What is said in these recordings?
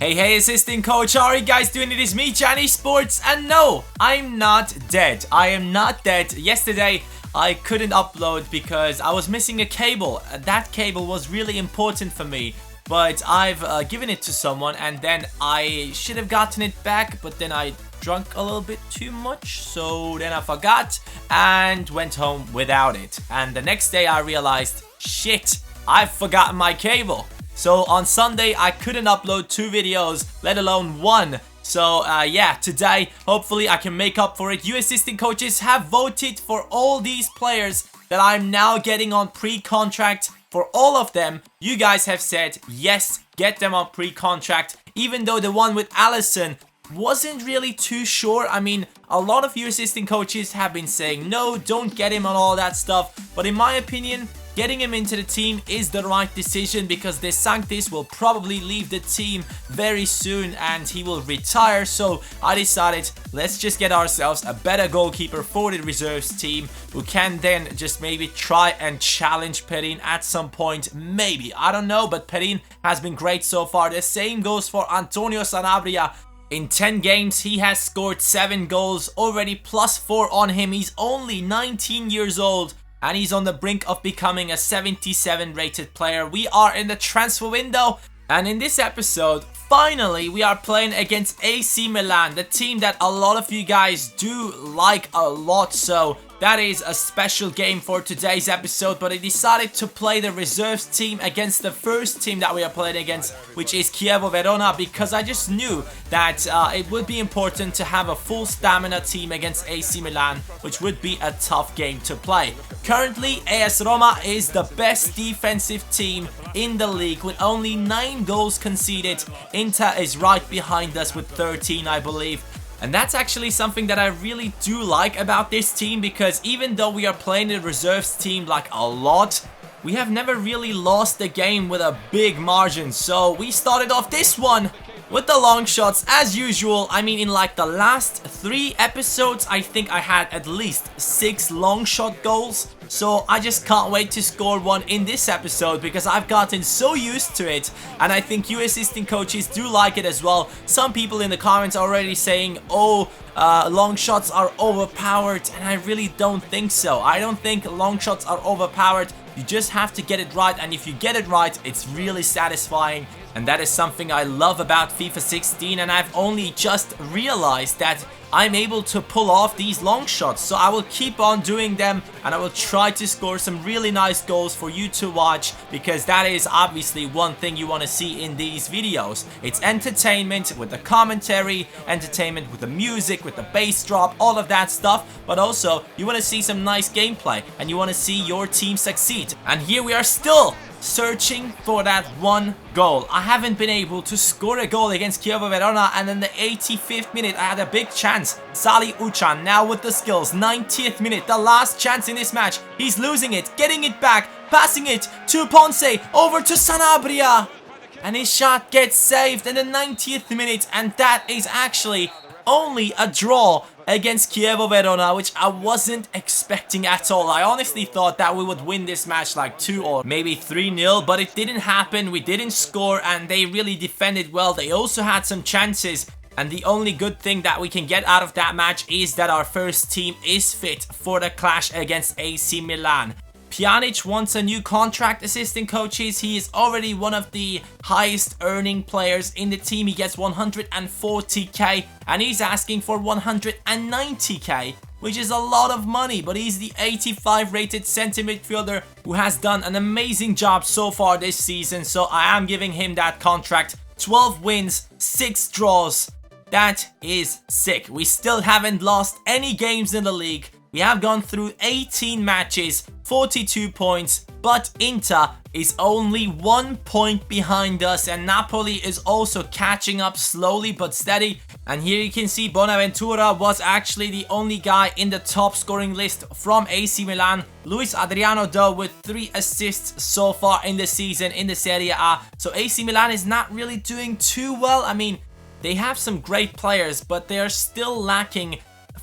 Hey, assistant coach, how are you guys doing? It is me, Johnny Sports, and no, I'm not dead. I am not dead. Yesterday, I couldn't upload because I was missing a cable. That cable was really important for me, but I've given it to someone, and then I should have gotten it back, but then I drank a little bit too much, so then I forgot and went home without it. And the next day, I realized, shit, I've forgotten my cable. So on Sunday, I couldn't upload 2 videos, let alone 1. So yeah, today, hopefully I can make up for it. You assistant coaches have voted for all these players that I'm now getting on pre-contract. For all of them, you guys have said, yes, get them on pre-contract. Even though the one with Allison wasn't really too sure. I mean, a lot of you assistant coaches have been saying, no, don't get him on all that stuff. But in my opinion, getting him into the team is the right decision because De Sanctis will probably leave the team very soon and he will retire. So I decided, let's just get ourselves a better goalkeeper for the reserves team who can then just maybe try and challenge Perin at some point. Maybe, I don't know, but Perin has been great so far. The same goes for Antonio Sanabria. In 10 games, he has scored 7 goals, already +4 on him. He's only 19 years old. And he's on the brink of becoming a 77 rated player. We are in the transfer window. And in this episode, finally, we are playing against AC Milan. The team that a lot of you guys do like a lot. So that is a special game for today's episode. But I decided to play the reserves team against the first team that we are playing against, which is Chievo Verona, because I just knew that it would be important to have a full stamina team against AC Milan, which would be a tough game to play. Currently, AS Roma is the best defensive team in the league with only 9 goals conceded. Inter is right behind us with 13, I believe. And that's actually something that I really do like about this team, because even though we are playing the reserves team like a lot, we have never really lost the game with a big margin. So we started off this one with the long shots as usual. I mean, in like the last 3 episodes, I think I had at least 6 long shot goals. So I just can't wait to score one in this episode because I've gotten so used to it. And I think you assistant coaches do like it as well. Some people in the comments are already saying, oh, long shots are overpowered. And I really don't think so. I don't think long shots are overpowered. You just have to get it right. And if you get it right, it's really satisfying. And that is something I love about FIFA 16. And I've only just realized that I'm able to pull off these long shots. So I will keep on doing them and I will try to score some really nice goals for you to watch, because that is obviously one thing you want to see in these videos. It's entertainment with the commentary, entertainment with the music, with the bass drop, all of that stuff. But also you want to see some nice gameplay and you want to see your team succeed. And here we are still searching for that one goal. I haven't been able to score a goal against Chievo Verona, and in the 85th minute I had a big chance. Sali Uchan now with the skills. 90th minute, the last chance in this match. He's losing it, getting it back, passing it to Ponce, over to Sanabria, and his shot gets saved in the 90th minute. And that is actually only a draw against Chievo Verona, which I wasn't expecting at all. I honestly thought that we would win this match like 2 or maybe 3-0, but it didn't happen. We didn't score and they really defended well. They also had some chances, and the only good thing that we can get out of that match is that our first team is fit for the clash against AC Milan. Pjanic wants a new contract, assistant coaches. He is already one of the highest earning players in the team. He gets 140k and he's asking for 190k, which is a lot of money, but he's the 85 rated center midfielder who has done an amazing job so far this season. So I am giving him that contract. 12 wins, 6 draws. That is sick. We still haven't lost any games in the league. We have gone through 18 matches, 42 points, but Inter is only 1 point behind us, and Napoli is also catching up slowly but steady. And here you can see Bonaventura was actually the only guy in the top scoring list from AC Milan. Luis Adriano though with 3 assists so far in the season in the Serie A. So AC Milan is not really doing too well. I mean, they have some great players, but they are still lacking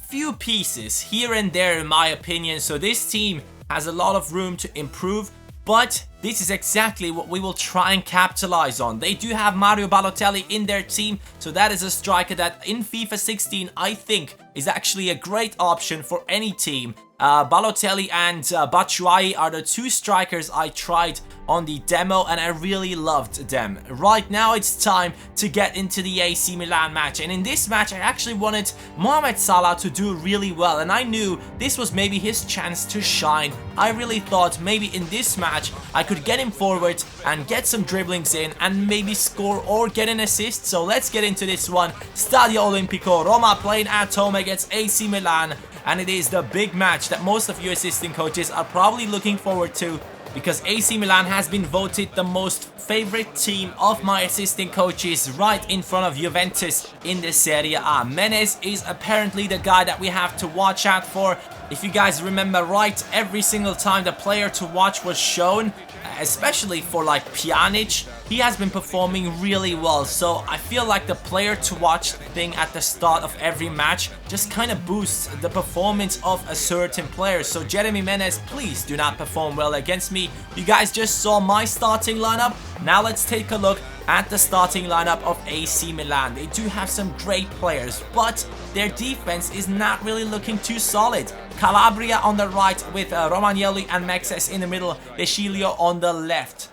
few pieces here and there in my opinion. So this team has a lot of room to improve, but this is exactly what we will try and capitalize on. They do have Mario Balotelli in their team, so that is a striker that in FIFA 16 I think is actually a great option for any team. Balotelli and Batshuayi are the two strikers I tried on the demo and I really loved them. Right now it's time to get into the AC Milan match, and in this match I actually wanted Mohamed Salah to do really well, and I knew this was maybe his chance to shine. I really thought maybe in this match I could get him forward and get some dribblings in and maybe score or get an assist. So let's get into this one. Stadio Olimpico, Roma playing at home against AC Milan, and it is the big match that most of you assistant coaches are probably looking forward to, because AC Milan has been voted the most favorite team of my assistant coaches, right in front of Juventus in the Serie A. Menez is apparently the guy that we have to watch out for. If you guys remember right, every single time the player to watch was shown, especially for like Pjanic, he has been performing really well. So I feel like the player to watch thing at the start of every match just kind of boosts the performance of a certain player. So Jeremy Menez, please do not perform well against me. You guys just saw my starting lineup. Now let's take a look at the starting lineup of AC Milan. They do have some great players, but their defense is not really looking too solid. Calabria on the right with Romagnoli and Mexes in the middle, De Sciglio on the left.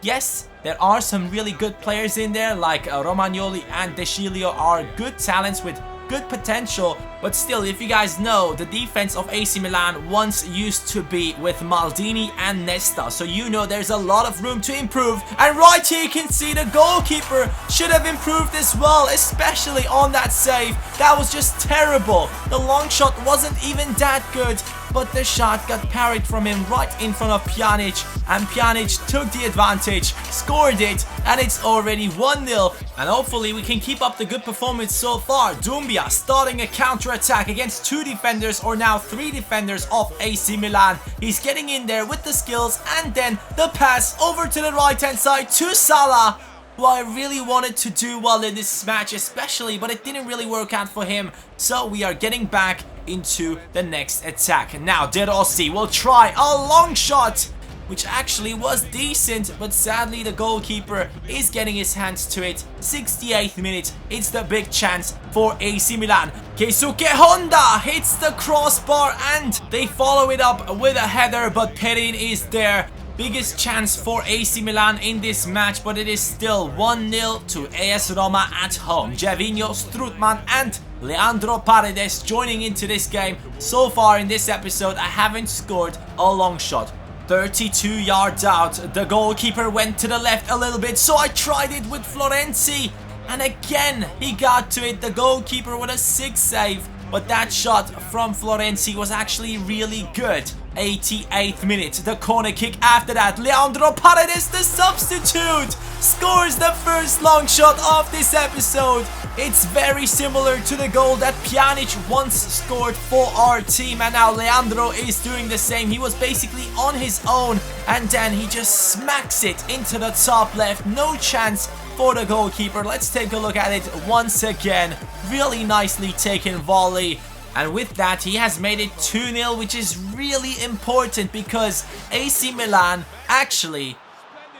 Yes, there are some really good players in there, like Romagnoli and De Sciglio are good talents with good potential, but still, if you guys know, the defense of AC Milan once used to be with Maldini and Nesta, so you know there's a lot of room to improve. And right here you can see the goalkeeper should have improved as well, especially on that save. That was just terrible. The long shot wasn't even that good, but the shot got parried from him right in front of Pjanic, and Pjanic took the advantage, scored it, and it's already 1-0. And hopefully we can keep up the good performance so far. Doumbia starting a counter-attack against 2 defenders, or now 3 defenders of AC Milan. He's getting in there with the skills, and then the pass over to the right-hand side to Salah, who I really wanted to do well in this match especially, but it didn't really work out for him. So we are getting back into the next attack. Now De Rossi will try a long shot, which actually was decent, but sadly the goalkeeper is getting his hands to it. 68th minute, it's the big chance for AC Milan. Keisuke Honda hits the crossbar and they follow it up with a header, but Perin is there. Biggest chance for AC Milan in this match, but it is still 1-0 to AS Roma at home. Gervinho, Strootman and Leandro Paredes joining into this game. So far in this episode, I haven't scored a long shot. 32 yards out, the goalkeeper went to the left a little bit, so I tried it with Florenzi, and again he got to it, the goalkeeper with a 6 save, but that shot from Florenzi was actually really good. 88th minute, the corner kick after that, Leandro Paredes, the substitute, scores the first long shot of this episode. It's very similar to the goal that Pjanic once scored for our team, and now Leandro is doing the same. He was basically on his own, and then he just smacks it into the top left. No chance for the goalkeeper. Let's take a look at it once again. Really nicely taken volley. And with that, he has made it 2-0, which is really important because AC Milan actually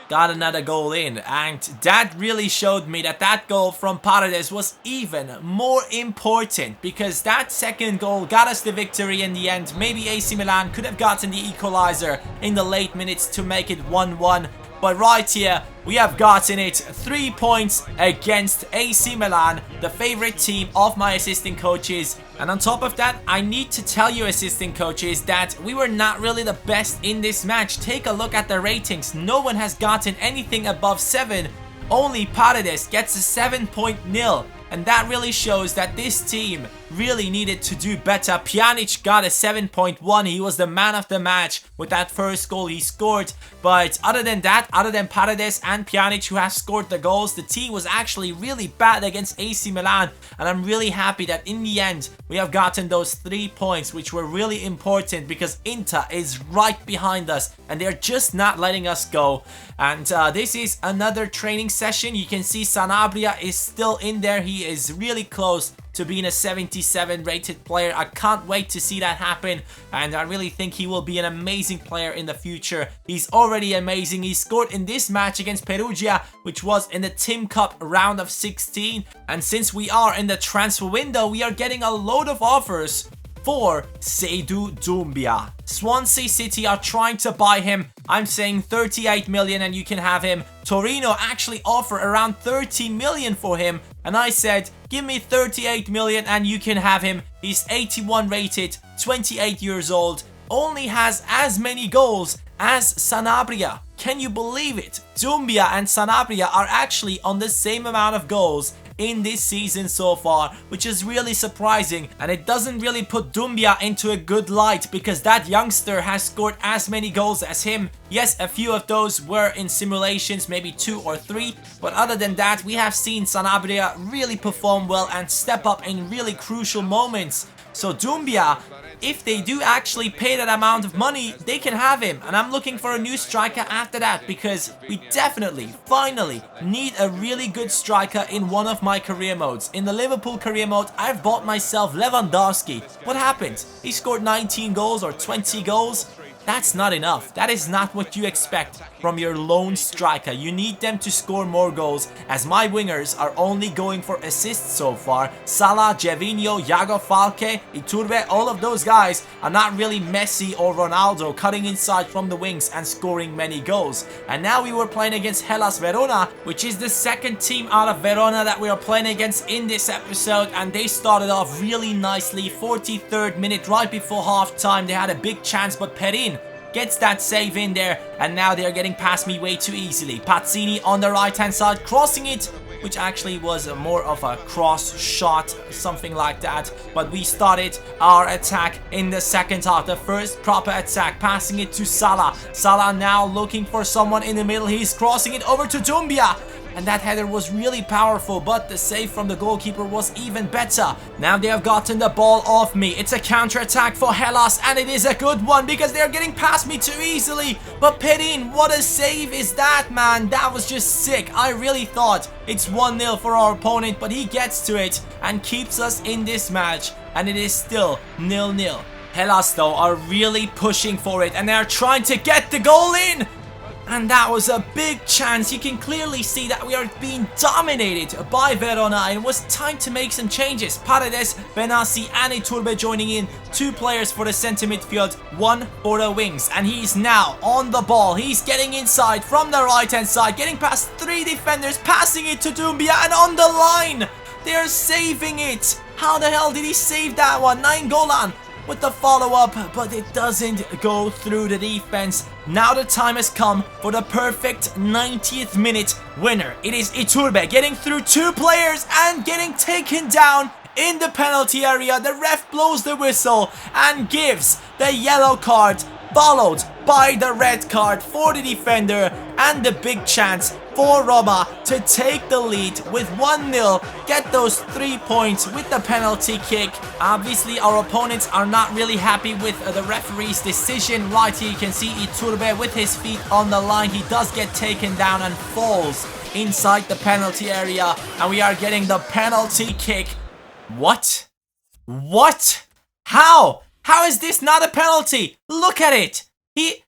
got another goal in. And that really showed me that that goal from Paredes was even more important, because that second goal got us the victory in the end. Maybe AC Milan could have gotten the equalizer in the late minutes to make it 1-1. But right here, we have gotten it. 3 points against AC Milan, the favorite team of my assistant coaches. And on top of that, I need to tell you assistant coaches that we were not really the best in this match. Take a look at the ratings. No one has gotten anything above 7. Only Paredes gets a 7.0. And that really shows that this team really needed to do better. Pjanic got a 7.1. He was the man of the match with that first goal he scored. But other than that, other than Paredes and Pjanic who have scored the goals, the team was actually really bad against AC Milan. And I'm really happy that in the end, we have gotten those 3 points, which were really important because Inter is right behind us and they're just not letting us go. And this is another training session. You can see Sanabria is still in there. He is really close to being a 77 rated player. I can't wait to see that happen, and I really think he will be an amazing player in the future. He's already amazing. He scored in this match against Perugia, which was in the Team Cup round of 16, and since we are in the transfer window, we are getting a load of offers for Seydou Doumbia. Swansea City are trying to buy him. I'm saying 38 million and you can have him. Torino actually offer around 30 million for him, and I said, give me 38 million and you can have him. He's 81 rated, 28 years old, only has as many goals as Sanabria. Can you believe it? Doumbia and Sanabria are actually on the same amount of goals in this season so far, which is really surprising, and it doesn't really put Doumbia into a good light because that youngster has scored as many goals as him. Yes, a few of those were in simulations, maybe 2 or 3, but other than that, we have seen Sanabria really perform well and step up in really crucial moments. So Doumbia, if they do actually pay that amount of money, they can have him. And I'm looking for a new striker after that, because we definitely, finally, need a really good striker in one of my career modes. In the Liverpool Career Mode, I've bought myself Lewandowski. What happened? He scored 19 goals or 20 goals. That's not enough. That is not what you expect from your lone striker. You need them to score more goals, as my wingers are only going for assists so far. Salah, Gervinho, Iago Falque, Iturbe, all of those guys are not really Messi or Ronaldo cutting inside from the wings and scoring many goals. And now we were playing against Hellas Verona, which is the second team out of Verona that we are playing against in this episode, and they started off really nicely. 43rd minute, right before half time, they had a big chance, but Perin gets that save in there, and now they're getting past me way too easily. Pazzini on the right hand side, crossing it, which actually was more of a cross shot, something like that. But we started our attack in the second half, the first proper attack, passing it to Salah. Salah now looking for someone in the middle. He's crossing it over to Doumbia. And that header was really powerful, but the save from the goalkeeper was even better. Now they have gotten the ball off me. It's a counter-attack for Hellas, and it is a good one because they're getting past me too easily. But Perin, what a save is that, man. That was just sick. I really thought it's 1-0 for our opponent, but he gets to it and keeps us in this match, and it is still 0-0. Hellas, though, are really pushing for it, and they're trying to get the goal in. And that was a big chance. You can clearly see that we are being dominated by Verona, and it was time to make some changes. Paredes, Benassi and Iturbe joining in. 2 players for the center midfield, 1 for the wings. And he's now on the ball. He's getting inside from the right hand side, getting past 3 defenders, passing it to Doumbia, and on the line. They're saving it. How the hell did he save that one? Nainggolan with the follow-up, but it doesn't go through the defense. Now the time has come for the perfect 90th minute winner. It is Iturbe getting through 2 players and getting taken down in the penalty area. The ref blows the whistle and gives the yellow card, followed by the red card for the defender, and the big chance for Roma to take the lead with 1-0, get those 3 points with the penalty kick. Obviously, our opponents are not really happy with the referee's decision. Right here, you can see Iturbe with his feet on the line. He does get taken down and falls inside the penalty area, and we are getting the penalty kick. What? What? How? How is this not a penalty? Look at it.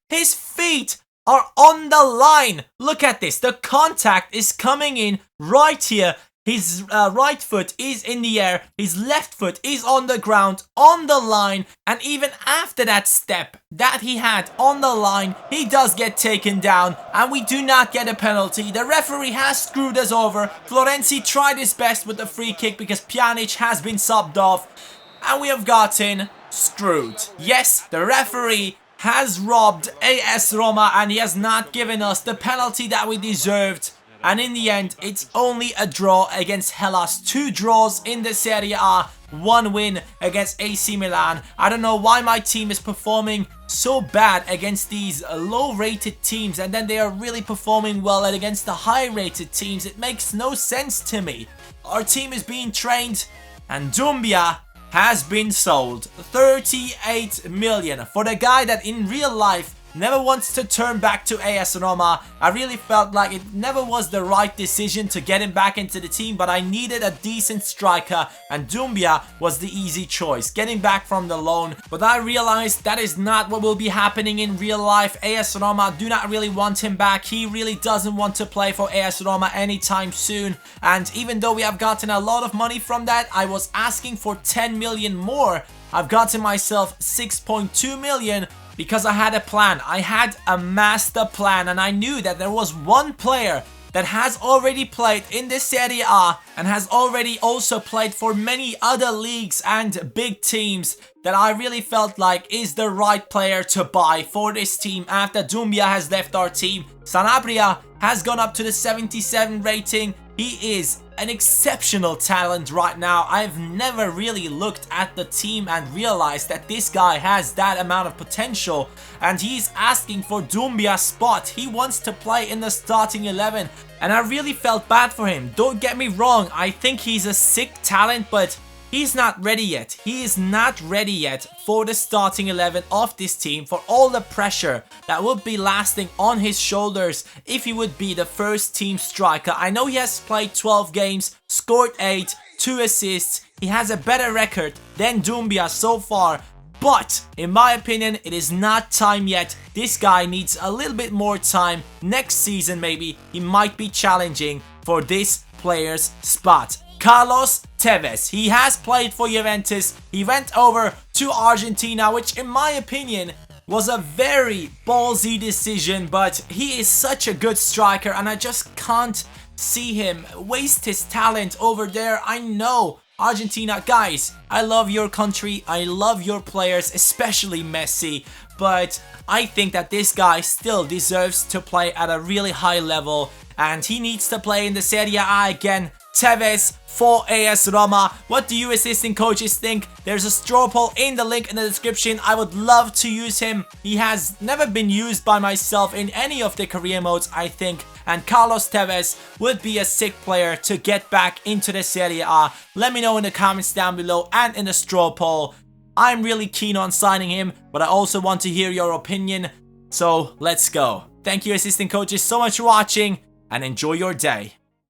His feet are on the line. Look at this. The contact is coming in right here. His right foot is in the air. His left foot is on the ground, on the line. And even after that step that he had on the line, he does get taken down. And we do not get a penalty. The referee has screwed us over. Florenzi tried his best with the free kick because Pjanic has been subbed off. And we have gotten screwed. Yes, the referee has robbed AS Roma, and he has not given us the penalty that we deserved. And in the end, it's only a draw against Hellas. 2 draws in the Serie A, 1 win against AC Milan. I don't know why my team is performing so bad against these low-rated teams, and then they are really performing well against the high-rated teams. It makes no sense to me. Our team is being trained, and Doumbia has been sold. 38 million for the guy that in real life never wants to turn back to AS Roma. I really felt like it never was the right decision to get him back into the team, but I needed a decent striker, and Doumbia was the easy choice, getting back from the loan. But I realized that is not what will be happening in real life. AS Roma do not really want him back. He really doesn't want to play for AS Roma anytime soon, and even though we have gotten a lot of money from that, I was asking for 10 million more. I've gotten myself 6.2 million because I had a plan. I had a master plan, and I knew that there was one player that has already played in the Serie A and has already also played for many other leagues and big teams that I really felt like is the right player to buy for this team after Doumbia has left our team. Sanabria has gone up to the 77 rating. He is an exceptional talent right now. I've never really looked at the team and realized that this guy has that amount of potential, and he's asking for Doumbia's spot. He wants to play in the starting 11, and I really felt bad for him. Don't get me wrong, I think he's a sick talent, but he's not ready yet. He is not ready yet for the starting 11 of this team, for all the pressure that would be lasting on his shoulders if he would be the first team striker. I know he has played 12 games, scored 8, 2 assists. He has a better record than Doumbia so far, but in my opinion, it is not time yet. This guy needs a little bit more time. Next season maybe he might be challenging for this player's spot. Carlos Tevez. He has played for Juventus. He went over to Argentina, which in my opinion was a very ballsy decision, but he is such a good striker and I just can't see him waste his talent over there. I know Argentina, guys, I love your country, I love your players, especially Messi, but I think that this guy still deserves to play at a really high level and he needs to play in the Serie A again. Tevez for AS Roma. What do you assistant coaches think? There's a straw poll in the link in the description. I would love to use him. He has never been used by myself in any of the career modes, I think. And Carlos Tevez would be a sick player to get back into the Serie A. Let me know in the comments down below and in the straw poll. I'm really keen on signing him, but I also want to hear your opinion. So let's go. Thank you assistant coaches so much for watching and enjoy your day.